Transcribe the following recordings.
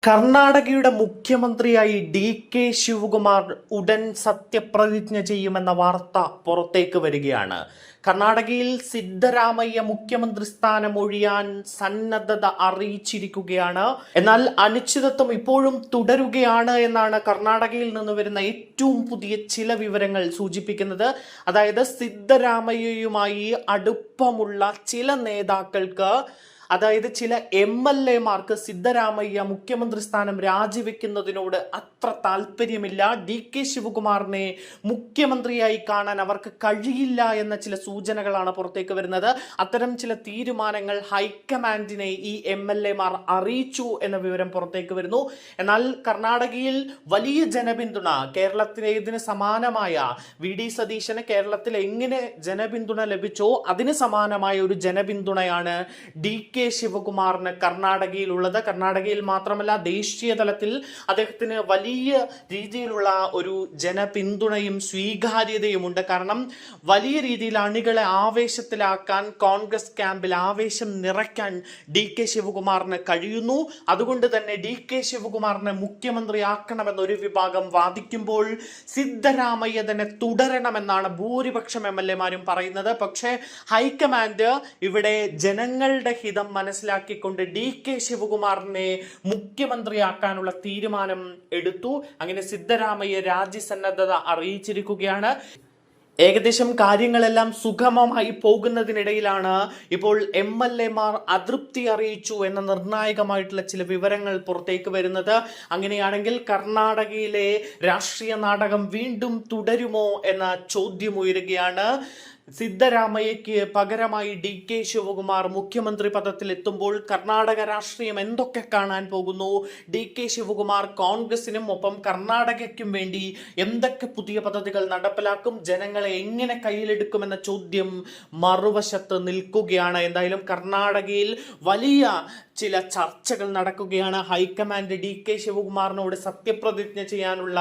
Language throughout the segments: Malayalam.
കർണാടകയുടെ മുഖ്യമന്ത്രിയായി കെ ശിവകുമാർ ഉടൻ സത്യപ്രതിജ്ഞ ചെയ്യുമെന്ന വാർത്ത പുറത്തേക്ക് വരികയാണ്. കർണാടകയിൽ സിദ്ധരാമയ്യ മുഖ്യമന്ത്രി സ്ഥാനം ഒഴിയാൻ സന്നദ്ധത അറിയിച്ചിരിക്കുകയാണ്. എന്നാൽ അനിശ്ചിതത്വം ഇപ്പോഴും തുടരുകയാണ് എന്നാണ് കർണാടകയിൽ നിന്ന് വരുന്ന ഏറ്റവും പുതിയ ചില വിവരങ്ങൾ സൂചിപ്പിക്കുന്നത്. അതായത് സിദ്ധരാമയ്യയുമായി അടുപ്പമുള്ള ചില നേതാക്കൾക്ക്, അതായത് ചില MLA-മാർക്ക് സിദ്ധരാമയ്യ മുഖ്യമന്ത്രി സ്ഥാനം രാജിവെക്കുന്നതിനോട് അത്ര താല്പര്യമില്ല. കെ ശിവകുമാറിനെ മുഖ്യമന്ത്രിയായി കാണാൻ അവർക്ക് കഴിയില്ല എന്ന ചില സൂചനകളാണ് പുറത്തേക്ക് വരുന്നത്. അത്തരം ചില തീരുമാനങ്ങൾ ഹൈക്കമാൻഡിനെ ഈ MLA-മാർ അറിയിച്ചു എന്ന വിവരം പുറത്തേക്ക് വരുന്നു. എന്നാൽ കർണാടകയിൽ വലിയ ജനപിന്തുണ, കേരളത്തിലേതിന് സമാനമായ VD സതീശന് കേരളത്തിൽ എങ്ങനെ ജനപിന്തുണ ലഭിച്ചോ അതിന് സമാനമായ ഒരു ജനപിന്തുണയാണ് കെ ശിവകുമാറിന് കർണാടകയിലുള്ളത്. കർണാടകയിൽ മാത്രമല്ല, ദേശീയ തലത്തിൽ അദ്ദേഹത്തിന് വലിയ രീതിയിലുള്ള ഒരു ജനപിന്തുണയും സ്വീകാര്യതയും ഉണ്ട്. കാരണം വലിയ രീതിയിൽ അണികളെ ആവേശത്തിലാക്കാൻ, കോൺഗ്രസ് ക്യാമ്പിൽ ആവേശം നിറയ്ക്കാൻ കെ ശിവകുമാറിന് കഴിയുന്നു. അതുകൊണ്ട് തന്നെ കെ ശിവകുമാറിനെ മുഖ്യമന്ത്രിയാക്കണമെന്ന് ഒരു വിഭാഗം വാദിക്കുമ്പോൾ സിദ്ധരാമയ്യ തന്നെ തുടരണമെന്നാണ് ഭൂരിപക്ഷം MLA-മാരും പറയുന്നത്. പക്ഷേ ഹൈക്കമാൻഡ് ഇവിടെ ജനങ്ങളുടെ ഹിതം മനസ്സിലാക്കിക്കൊണ്ട് കെ ശിവകുമാറിനെ മുഖ്യമന്ത്രിയാക്കാനുള്ള തീരുമാനം എടുത്തു. അങ്ങനെ സിദ്ധരാമയ്യ രാജ്യസന്നദ്ധത അറിയിച്ചിരിക്കുകയാണ്. ഏകദേശം കാര്യങ്ങളെല്ലാം സുഗമമായി പോകുന്നതിനിടയിലാണ് ഇപ്പോൾ MLA-മാർ അതൃപ്തി അറിയിച്ചു എന്ന നിർണായകമായിട്ടുള്ള ചില വിവരങ്ങൾ പുറത്തേക്ക് വരുന്നത്. അങ്ങനെയാണെങ്കിൽ കർണാടകയിലെ രാഷ്ട്രീയ നാടകം വീണ്ടും തുടരുമോ എന്ന ചോദ്യം ഉയരുകയാണ്. സിദ്ധരാമയ്യയ്ക്ക് പകരമായി കെ ശിവകുമാർ മുഖ്യമന്ത്രി പദത്തിൽ എത്തുമ്പോൾ കർണാടക രാഷ്ട്രീയം എന്തൊക്കെ കാണാൻ പോകുന്നു? കെ ശിവകുമാർ കോൺഗ്രസിനും ഒപ്പം കർണാടകയ്ക്കും വേണ്ടി എന്തൊക്കെ പുതിയ പദ്ധതികൾ നടപ്പിലാക്കും? ജനങ്ങളെ എങ്ങനെ കയ്യിലെടുക്കുമെന്ന ചോദ്യം മറുവശത്ത് നിൽക്കുകയാണ്. എന്തായാലും കർണാടകയിൽ വലിയ ചില ചർച്ചകൾ നടക്കുകയാണ്. ഹൈക്കമാൻഡ് കെ ശിവകുമാറിനോട് സത്യപ്രതിജ്ഞ ചെയ്യാനുള്ള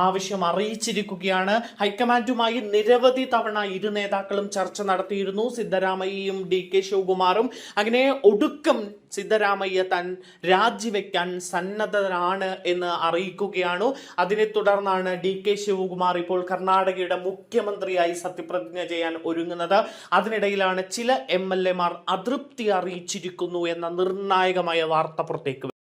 ആവശ്യം അറിയിച്ചിരിക്കുകയാണ്. ഹൈക്കമാൻഡുമായി നിരവധി തവണ ഇരു നേതാക്കളും ചർച്ച നടത്തിയിരുന്നു, സിദ്ധരാമയ്യയും കെ ശിവകുമാറും. അങ്ങനെ ഒടുക്കം സിദ്ധരാമയ്യ താൻ രാജിവെക്കാൻ സന്നദ്ധനാണ് എന്ന് അറിയിക്കുകയാണ്. അതിനെ തുടർന്നാണ് കെ ശിവകുമാർ ഇപ്പോൾ കർണാടകയുടെ മുഖ്യമന്ത്രിയായി സത്യപ്രതിജ്ഞ ചെയ്യാൻ ഒരുങ്ങുന്നത്. അതിനിടയിലാണ് ചില MLA-മാർ അതൃപ്തി അറിയിച്ചിരിക്കുന്നു എന്ന നിർണായകമായ വാർത്ത പുറത്തേക്ക്